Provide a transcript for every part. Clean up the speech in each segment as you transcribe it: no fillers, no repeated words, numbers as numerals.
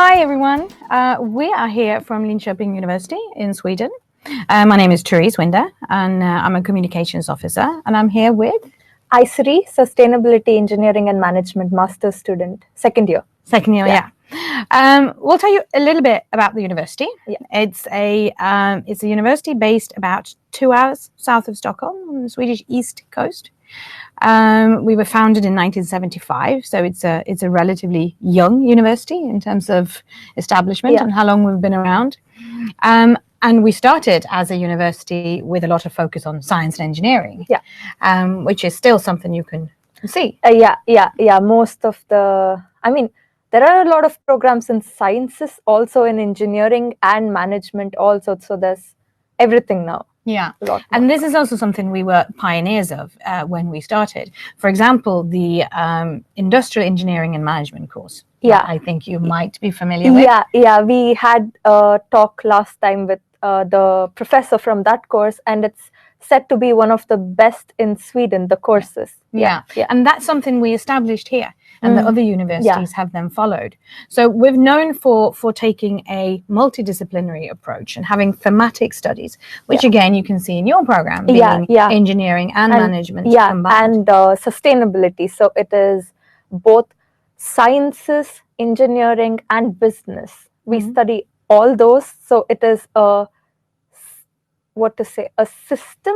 Hi everyone, we are here from Linköping University in Sweden. My name is Therese Winder and I'm a communications officer, and I'm here with Aisiri, Sustainability Engineering and Management Master's student, second year. Yeah. We'll tell you a little bit about the university. Yeah. It's a university based about 2 hours south of Stockholm on the Swedish east coast. We were founded in 1975, so it's a relatively young university in terms of establishment and how long we've been around. And we started as a university with a lot of focus on science and engineering, which is still something you can see. Most of there are a lot of programs in sciences, also in engineering and management also. So there's everything now. Yeah, and this is also something we were pioneers of when we started. For example, the industrial engineering and management course. Yeah, I think you might be familiar with. Yeah. We had a talk last time with the professor from that course, and it's said to be one of the best in Sweden, the courses. Yeah. And that's something we established here, and the other universities have then followed. So we're known for taking a multidisciplinary approach and having thematic studies, which again you can see in your program, being engineering and management combined. And sustainability. So it is both sciences, engineering and business. We study all those. So it is a system,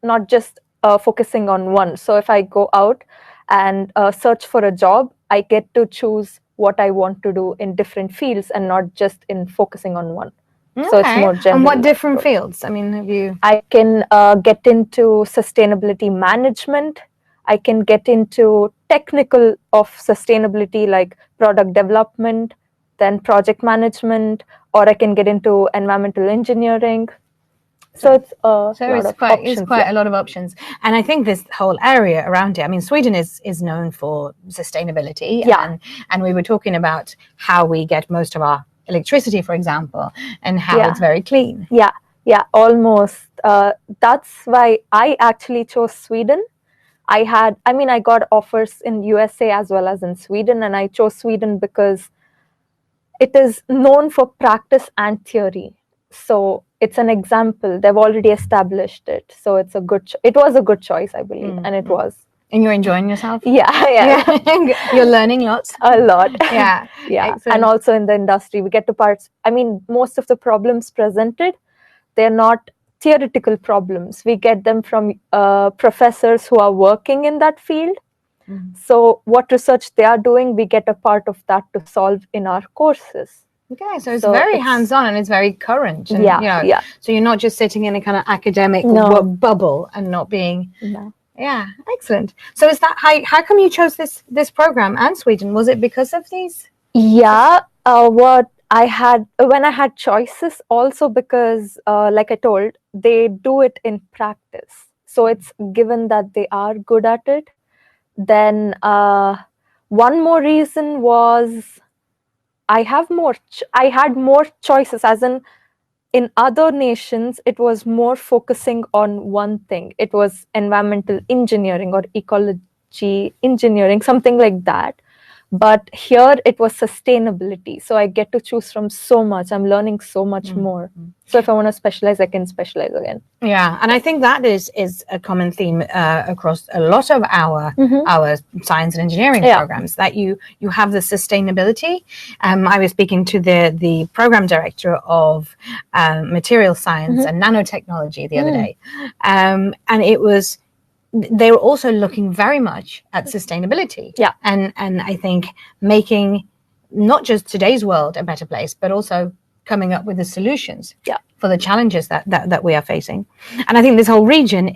not just focusing on one. So if I go out and search for a job, I get to choose what I want to do in different fields and not just in focusing on one. Okay. So it's more general. And what different fields? I mean, I can get into sustainability management. I can get into technical of sustainability like product development, then project management, or I can get into environmental engineering. So it's quite a lot of options, and I think this whole area around it. I mean, Sweden is known for sustainability, and we were talking about how we get most of our electricity, for example, and how it's very clean. Yeah, almost. That's why I actually chose Sweden. I got offers in USA as well as in Sweden, and I chose Sweden because it is known for practice and theory. So it's an example. They've already established it. So it was a good choice, I believe. And it was. And you're enjoying yourself? Yeah. You're learning lots? A lot. Yeah. Excellent. And also in the industry, we get to most of the problems presented, they're not theoretical problems. We get them from professors who are working in that field. So what research they are doing, we get a part of that to solve in our courses. Okay, so it's very hands-on and it's very current. And, So you're not just sitting in a kind of academic bubble and not being... No. Yeah, excellent. So is that how come you chose this program and Sweden? Was it because of these? Yeah, when I had choices, also because, like I told, they do it in practice. So it's given that they are good at it. Then one more reason was I had more choices, as in other nations, it was more focusing on one thing. It was environmental engineering or ecology engineering, something like that. But here it was sustainability. So I get to choose from so much. I'm learning so much more. So if I want to specialize, I can specialize again. Yeah, and I think that is a common theme across a lot of our science and engineering programs, that you have the sustainability. I was speaking to the program director of material science and nanotechnology the other day, and they were also looking very much at sustainability. Yeah. And I think making not just today's world a better place, but also coming up with the solutions for the challenges that we are facing. And I think this whole region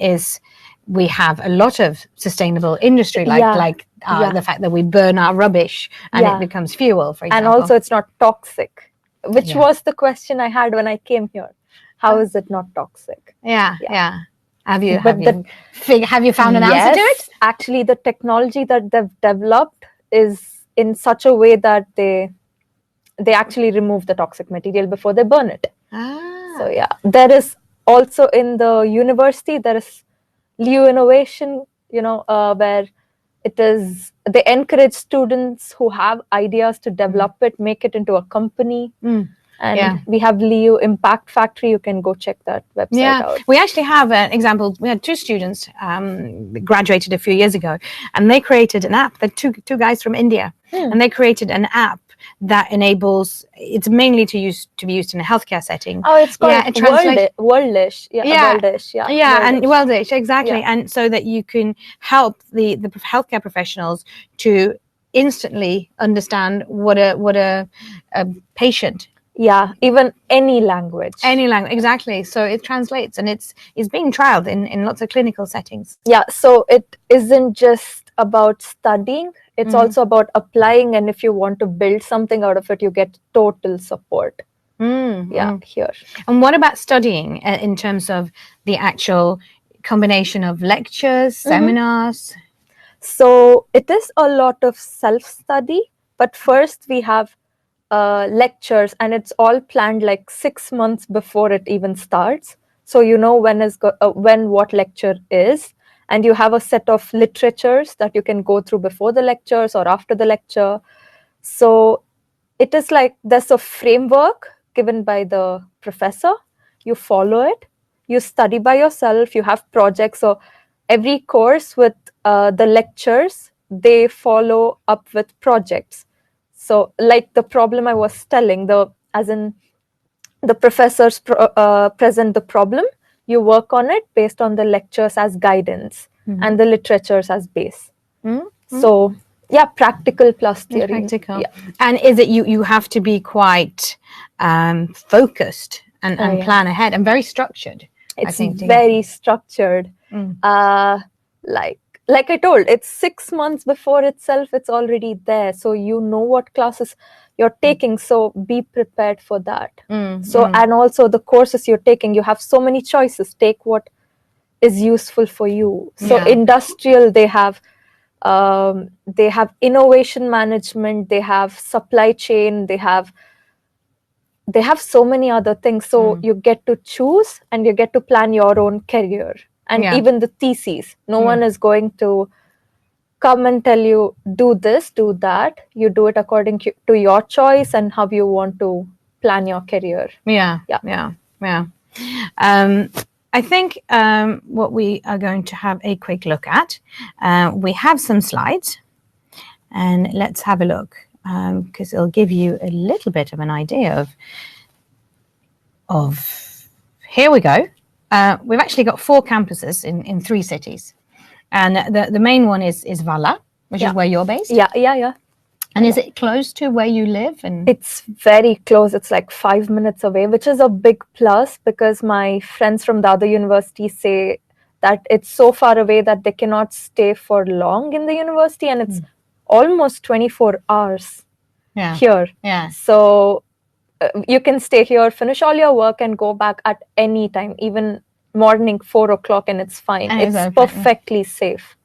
we have a lot of sustainable industry, the fact that we burn our rubbish and it becomes fuel, for example. And also it's not toxic, which was the question I had when I came here. How is it not toxic? Yeah. Have you found an answer to it? Actually, the technology that they've developed is in such a way that they actually remove the toxic material before they burn it. So there is also in the university, there is Liu Innovation, where they encourage students who have ideas to develop it, make it into a company. And we have Leo Impact Factory. You can go check that website out. We actually have an example. We had 2 students graduated a few years ago, and they created an app. They're two guys from India, and they created an app that enables. It's mainly to be used in a healthcare setting. Oh, it's called Worldish. Worldish. And Worldish, exactly. And so that you can help the healthcare professionals to instantly understand what a patient. Even any language. Exactly. So it translates, and it's being trialed in lots of clinical settings. So it isn't just about studying, it's also about applying, and if you want to build something out of it, you get total support. Here. And what about studying in terms of the actual combination of lectures, seminars? So it is a lot of self-study, but first we have lectures, and it's all planned like 6 months before it even starts. So you know when what lecture is, and you have a set of literatures that you can go through before the lectures or after the lecture. So it is like there's a framework given by the professor. You follow it, you study by yourself, you have projects. So every course with the lectures, they follow up with projects. So like the problem I was telling, the professors present the problem, you work on it based on the lectures as guidance and the literatures as base. So practical plus theory. Practical. And is it you have to be quite focused and plan ahead and very structured? It's very structured. Like I told, it's 6 months before itself, it's already there. So you know what classes you're taking, so be prepared for that. And also the courses you're taking, you have so many choices. Take what is useful for you. So industrial, they have innovation management, they have supply chain, they have so many other things. So you get to choose, and you get to plan your own career. And even the theses, no one is going to come and tell you, do this, do that. You do it according to your choice and how you want to plan your career. I think what we are going to have a quick look at, we have some slides, and let's have a look, because it'll give you a little bit of an idea of here we go. We've actually got 4 campuses in 3 cities, and the main one is Valla, which is where you're based. And is it close to where you live? And it's very close. It's like 5 minutes away, which is a big plus, because my friends from the other universities say that it's so far away that they cannot stay for long in the university, and it's almost 24 hours here. So you can stay here, finish all your work, and go back at any time, even morning 4 o'clock, and it's fine. It's perfectly safe.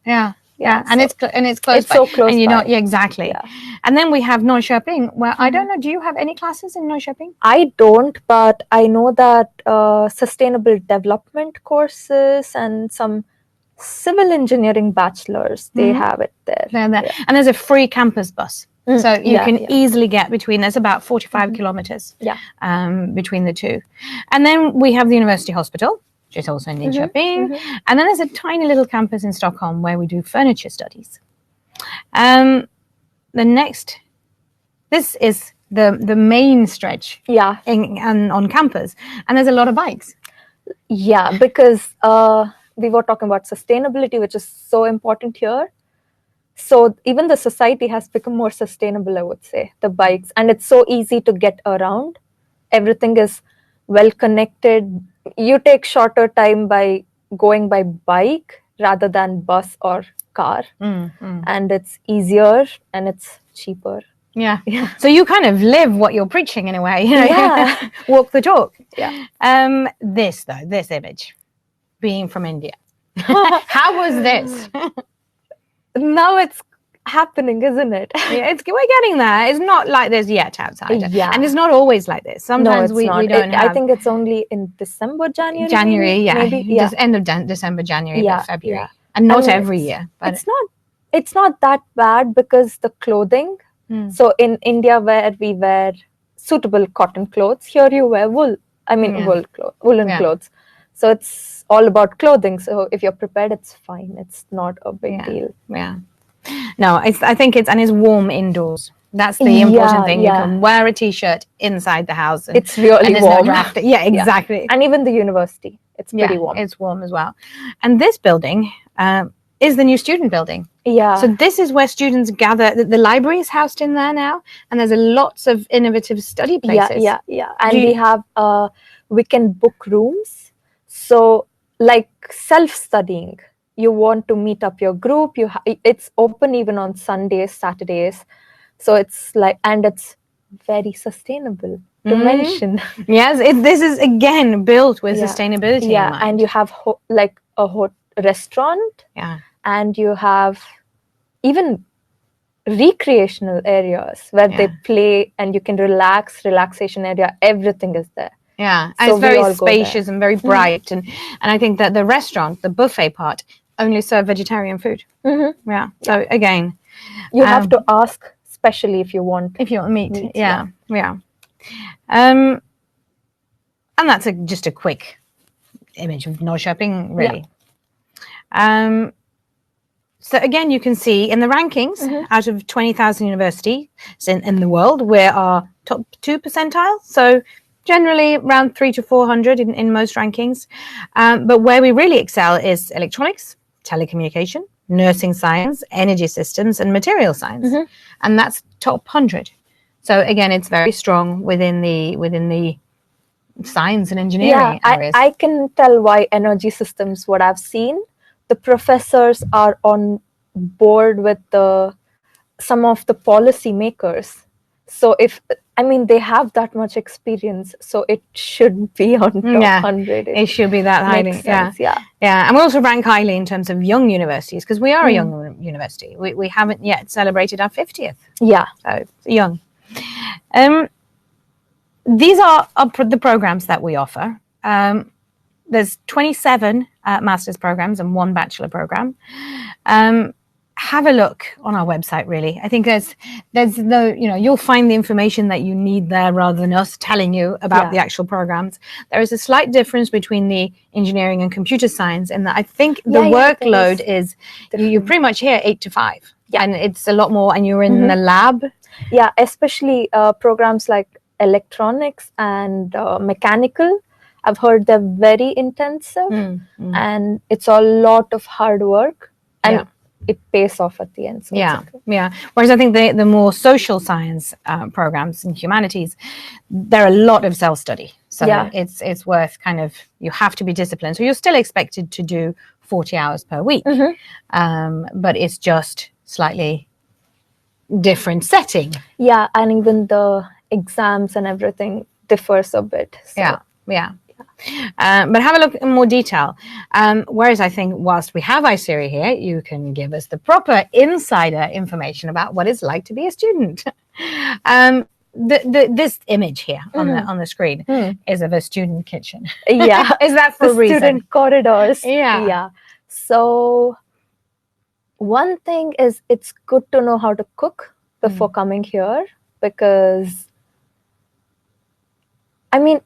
And it's close. It's so close. And you know exactly. And then we have Linköping. Well, I don't know. Do you have any classes in Linköping? I don't, but I know that sustainable development courses and some civil engineering bachelors, they have it there. And there's a free campus bus. So you can easily get between, there's about 45 kilometers between the two. And then we have the University Hospital, which is also in Linköping. And then there's a tiny little campus in Stockholm where we do furniture studies. This is the main stretch on campus. And there's a lot of bikes. Because we were talking about sustainability, which is so important here. So even the society has become more sustainable, I would say, the bikes. And it's so easy to get around. Everything is well connected. You take shorter time by going by bike rather than bus or car. And it's easier and it's cheaper. So you kind of live what you're preaching in a way. You know? Walk the talk. This image, being from India. How was this? Now it's happening, isn't it? We're getting there. It's not like this yet outside. And it's not always like this. Sometimes we don't have. I think it's only in December, January. Maybe? Just end of December, January, February. And not every year. But it's not It's not that bad because the clothing. So in India, where we wear suitable cotton clothes, here you wear wool. I mean, woolen clothes. So it's all about clothing. So if you're prepared, it's fine. It's not a big deal. Yeah. No, I think it's warm indoors. That's the important thing. You can wear a t-shirt inside the house. It's really warm. No draft. Yeah, exactly. And even the university, it's pretty warm. It's warm as well. And this building is the new student building. Yeah. So this is where students gather. The library is housed in there now, and there's lots of innovative study places. Yeah. And we have we can book rooms. So like self-studying, you want to meet up your group. It's open even on Sundays, Saturdays. So it's like, and it's very sustainable to mention. Yes, this is again built with sustainability in mind. And you have like a restaurant. Yeah. And you have even recreational areas where they play and you can relaxation area, everything is there. Yeah, and so it's very spacious and very bright. And I think that the restaurant, the buffet part, only serve vegetarian food. Yeah, so again, you have to ask specially if you want meat. Yeah. And that's just a quick image of Norrköping, really. So again, you can see in the rankings, out of 20,000 universities in the world, we're our top 2 percentile. So generally around 300 to 400 in most rankings. But where we really excel is electronics, telecommunication, nursing science, energy systems, and material science. And that's top 100. So again, it's very strong within the science and engineering areas. I can tell why energy systems, what I've seen, the professors are on board with some of the policy makers. So they have that much experience, so it should be on top 100. It should be that highly. Yeah. And we also rank highly in terms of young universities, because we are a young university. We haven't yet celebrated our 50th. Yeah. So young. These are the programs that we offer. There's 27 master's programs and 1 bachelor program. Have a look on our website, really. I think there's no, you'll find the information that you need there rather than us telling you about the actual programs. There is a slight difference between the engineering and computer science, in that I think the workload is you're pretty much here 8 to 5. Yeah. And it's a lot more, and you're in the lab. Yeah, especially programs like electronics and mechanical. I've heard they're very intensive and it's a lot of hard work, and it pays off at the end. So Whereas I think the more social science programs and humanities, there are a lot of self-study. So it's worth you have to be disciplined. So you're still expected to do 40 hours per week, but it's just slightly different setting. Yeah, and even the exams and everything differs a bit. So. But have a look in more detail. Whereas I think whilst we have Aisiri here, you can give us the proper insider information about what it's like to be a student. This image here on the screen is of a student kitchen. Yeah. Is that for a reason? Student corridors. Yeah. So one thing is, it's good to know how to cook before coming here, because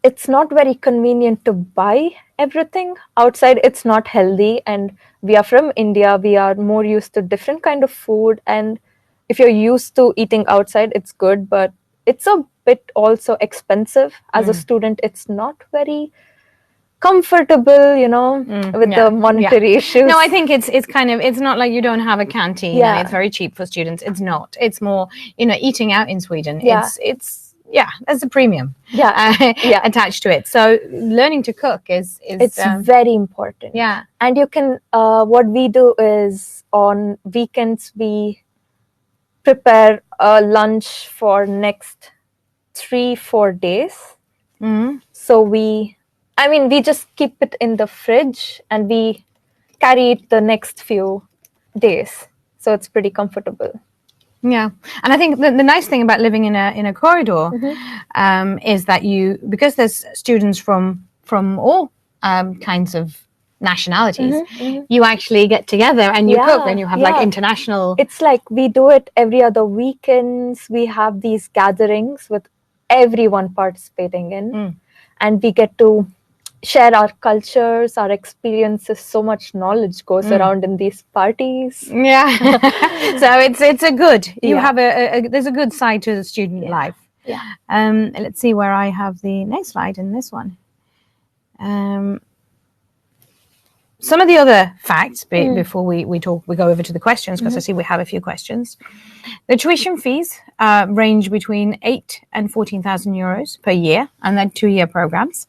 it's not very convenient to buy everything outside. It's not healthy, and we are from India. We are more used to different kind of food, and if you're used to eating outside, it's good, but it's a bit also expensive. As a student, it's not very comfortable, with the monetary issues. No, I think it's not like you don't have a canteen and it's very cheap for students. It's not. It's more, eating out in Sweden. There's a premium attached to it. So learning to cook it's very important. Yeah. And you can, what we do is on weekends, we prepare a lunch for next 3-4 days. So we just keep it in the fridge and we carry it the next few days. So it's pretty comfortable. Yeah, and I think the nice thing about living in a corridor is that because there's students from all kinds of nationalities, you actually get together and you cook and you have like international. It's like we do it every other weekends. We have these gatherings with everyone participating in, and we get to share our cultures, our experiences. So much knowledge goes around in these parties. Yeah. So it's a good, you have there's a good side to the student life. Yeah. Let's see where I have the next slide in this one. Some of the other facts before we go over to the questions, because I see we have a few questions. The tuition fees range between 8 and 14,000 euros per year, and then 2-year programs.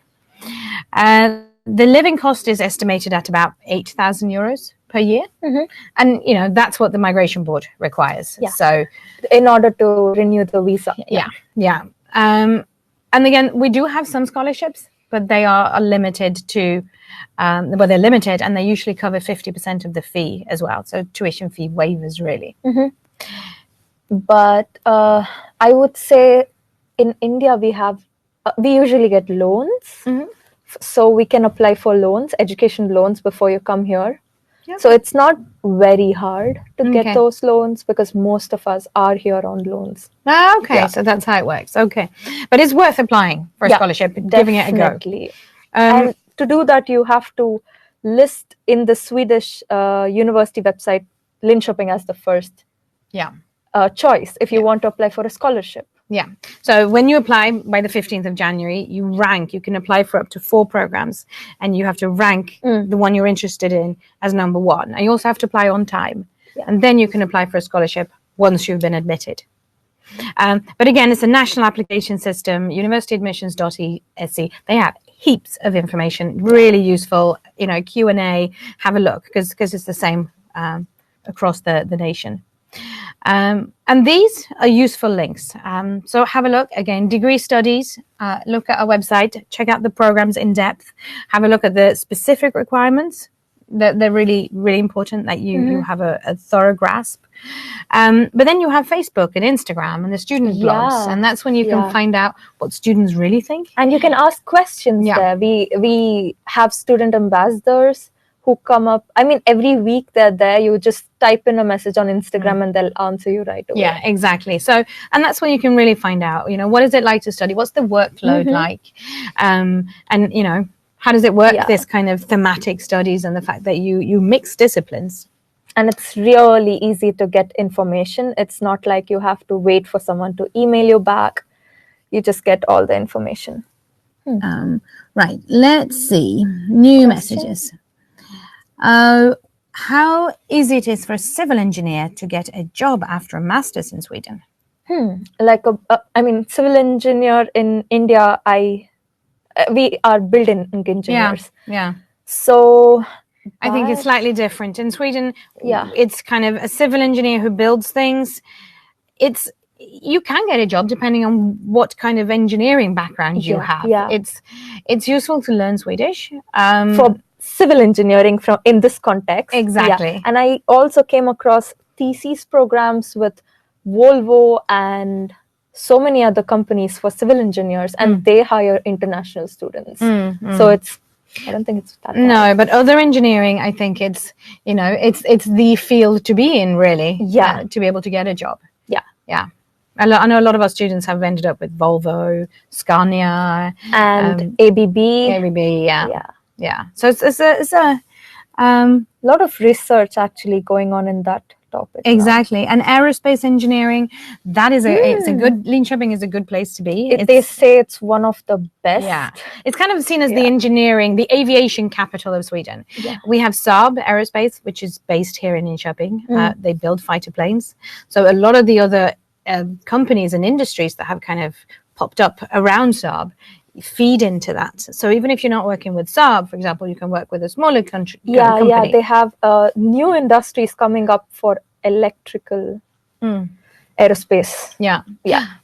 The living cost is estimated at about 8,000 euros per year, and that's what the migration board requires. So, in order to renew the visa. And again, we do have some scholarships, but they are limited to. They're limited, and they usually cover 50% of the fee as well. So tuition fee waivers, really. But I would say in India we usually get loans, so we can apply for loans, education loans, before you come here. So it's not very hard to get those loans because most of us are here on loans. So that's how it works. But it's worth applying for a scholarship, giving it a go. And to do that, you have to list in the Swedish university website Linköping as the first choice if you want to apply for a scholarship. So when you apply by the 15th of January, you can apply for up to 4 programs, and you have to rank the one you're interested in as number 1. And you also have to apply on time. And then you can apply for a scholarship once you've been admitted. But again, it's a national application system, universityadmissions.se. They have heaps of information, really useful, Q&A, have a look, because it's the same across the nation. And these are useful links. So have a look, again, degree studies, look at our website, check out the programs in depth, have a look at the specific requirements. They're really, really important that you have a thorough grasp. But then you have Facebook and Instagram and the student blogs, and that's when you can find out what students really think. And you can ask questions there. We have student ambassadors who come up. I mean, every week they're there. You just type in a message on Instagram and they'll answer you right away. Yeah, exactly. So, and that's when you can really find out, what is it like to study? What's the workload like? And, how does it work, this kind of thematic studies, and the fact that you mix disciplines? And it's really easy to get information. It's not like you have to wait for someone to email you back. You just get all the information. Right. Let's see. New messages. How easy it is for a civil engineer to get a job after a master's in Sweden? Civil engineer in India, we are building engineers. So I think it's slightly different. In Sweden, it's kind of a civil engineer who builds things. You can get a job depending on what kind of engineering background you have. It's useful to learn Swedish. For civil engineering in this context. Exactly. And I also came across thesis programs with Volvo and so many other companies for civil engineers, and they hire international students. So I don't think it's that bad. No, but other engineering, I think it's the field to be in, really. To be able to get a job. I know a lot of our students have ended up with Volvo, Scania, and ABB. So it's a lot of research actually going on in that topic. Exactly. And aerospace engineering, that is Linköping is a good place to be. They say it's one of the best. It's kind of seen as the aviation capital of Sweden. We have Saab Aerospace, which is based here in Linköping. They build fighter planes. So a lot of the other companies and industries that have kind of popped up around Saab feed into that. So even if you're not working with Saab, for example, you can work with a smaller company. They have new industries coming up for electrical aerospace.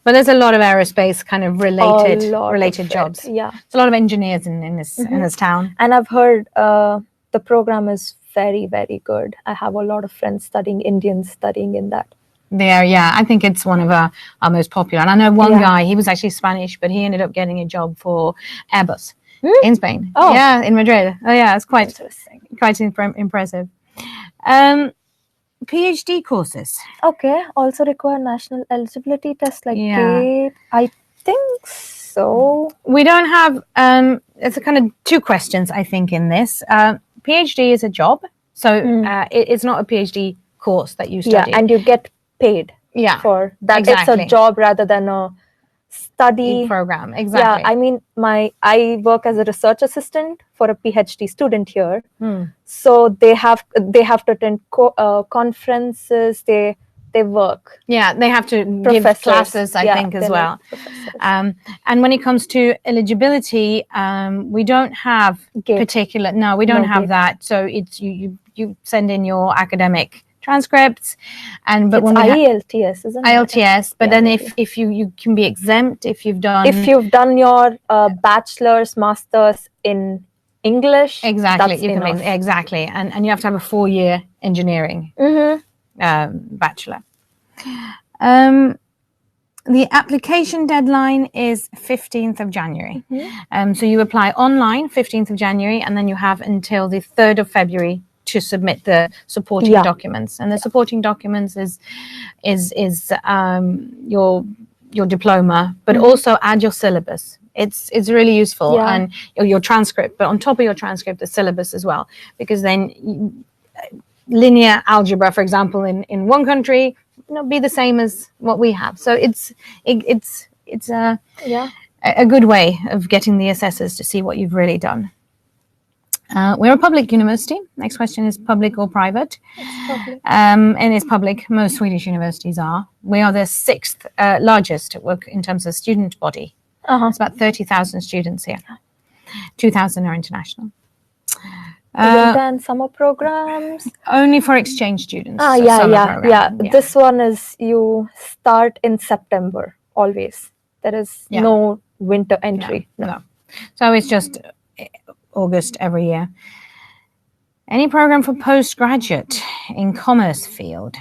But there's a lot of aerospace kind of related jobs. It's a lot of engineers in this town. And I've heard the program is very, very good. I have a lot of friends Indians studying in that. I think it's one of our most popular. And I know one guy, he was actually Spanish, but he ended up getting a job for Airbus in Spain. Oh. Yeah, in Madrid. Oh yeah, it's quite impressive. PhD courses. Okay, also require national eligibility test like Yeah. GATE. I think so. We don't have, it's a kind of two questions, I think, in this. PhD is a job, so it's not a PhD course that you study. Yeah, and you get paid for that. Exactly. It's a job rather than a study program. Exactly. Yeah, I mean, I work as a research assistant for a PhD student here. So they have to attend conferences. They work. Yeah, they have to give classes, I think, as well. And when it comes to eligibility, we don't have particular. No, we don't have that. So it's you send in your academic transcripts, but it's when IELTS, isn't it? IELTS, but then if you can be exempt if you've done your bachelor's, master's in English. Exactly, you can make exactly, and you have to have a 4-year engineering bachelor. The application deadline is 15th of January. So you apply online 15th of January, and then you have until the 3rd of February to submit the supporting documents. And the supporting documents is your diploma, but also add your syllabus. It's really useful, and your transcript. But on top of your transcript, the syllabus as well, because then linear algebra, for example, in one country, be the same as what we have. So it's a good way of getting the assessors to see what you've really done. We're a public university. Next question is public or private? It's public. And it's public. Most Swedish universities are. We are the 6th largest in terms of student body. It's about 30,000 students here. 2,000 are international. Winter and summer programs? Only for exchange students. Yeah. This one is you start in September, always. There is no winter entry. No. So it's just August every year. Any program for postgraduate in commerce field?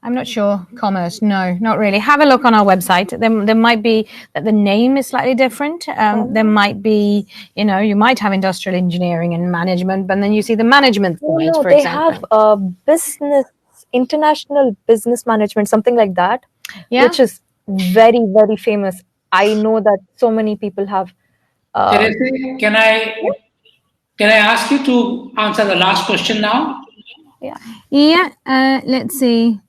I'm not sure. Commerce, no, not really. Have a look on our website. There might be that the name is slightly different. There might be, you might have industrial engineering and management, but then you see the management side, for example. They have business, international business management, something like that, which is very, very famous. I know that so many people have. Teresa, can I ask you to answer the last question now? Yeah. Let's see.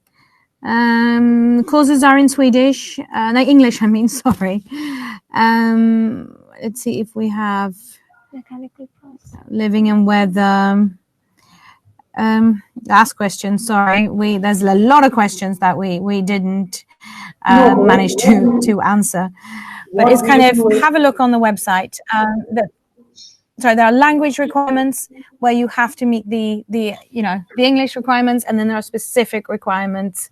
Courses are in Swedish, English. I mean, sorry. Let's see if we have mechanical process, living and weather. Last question. Sorry, there's a lot of questions that we didn't manage to answer. But it's kind of have a look on the website. There are language requirements where you have to meet the English requirements, and then there are specific requirements.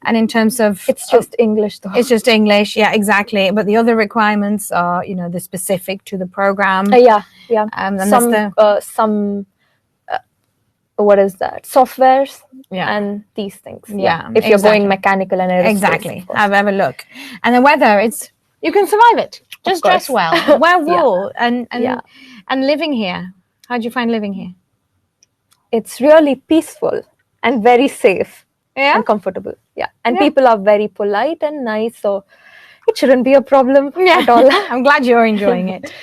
And in terms of it's just English, though. It's just English, yeah, exactly. But the other requirements are, the specific to the program. Yeah. Some what is that? Softwares, and these things. Yeah. If you're going mechanical and aerospace. Exactly. Have a look. And the weather, you can survive it. Just dress well, wear wool, and living here. How do you find living here? It's really peaceful and very safe and comfortable. Yeah, and people are very polite and nice, so it shouldn't be a problem at all. I'm glad you're enjoying it.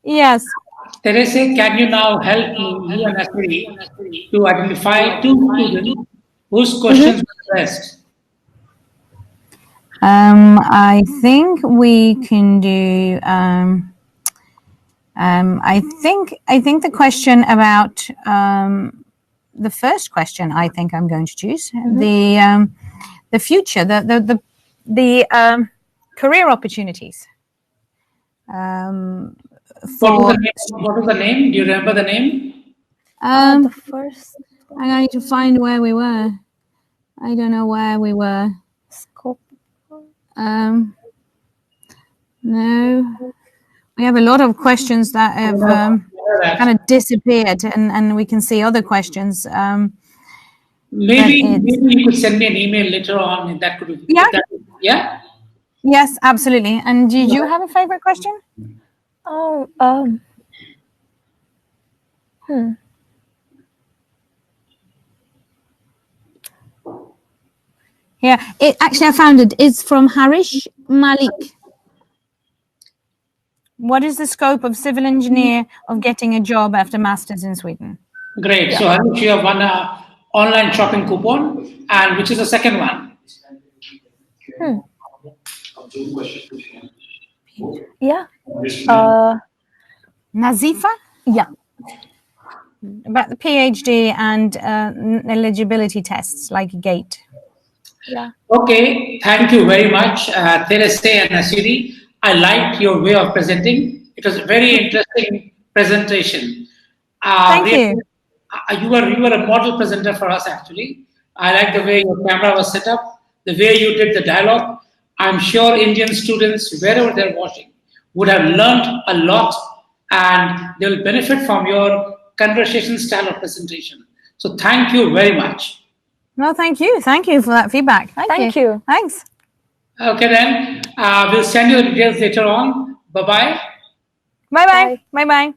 Yes. Teresa, can you now help me, you and Aisiri, to identify 2 students whose questions were best? I think we can do. I think the question about the first question. I think I'm going to choose the future, the career opportunities. What was the name? Do you remember the name? The first. I need to find where we were. I don't know where we were. Scope. No, we have a lot of questions that have kind of disappeared, and we can see other questions. Maybe you could send me an email later on. That could be. Yeah. Yeah. Yes, absolutely. And did you have a favorite question? Oh, Yeah, actually I found it. It's from Harish Malik. What is the scope of civil engineer of getting a job after masters in Sweden? Great. So, Harish, you have won a online shopping coupon, and which is the second one? yeah. Nazifa? Yeah. About the PhD and eligibility tests like GATE. Yeah. Okay, thank you very much, Therese and Aisiri. I liked your way of presenting. It was a very interesting presentation. Thank Really, you. you were a model presenter for us actually. I like the way your camera was set up, the way you did the dialogue. I'm sure Indian students, wherever they're watching, would have learned a lot and they will benefit from your conversation style of presentation. So thank you very much. Well, thank you. Thank you for that feedback. Thank you. Thanks. Okay, then we'll send you the details later on. Bye bye. Bye-bye. Bye-bye.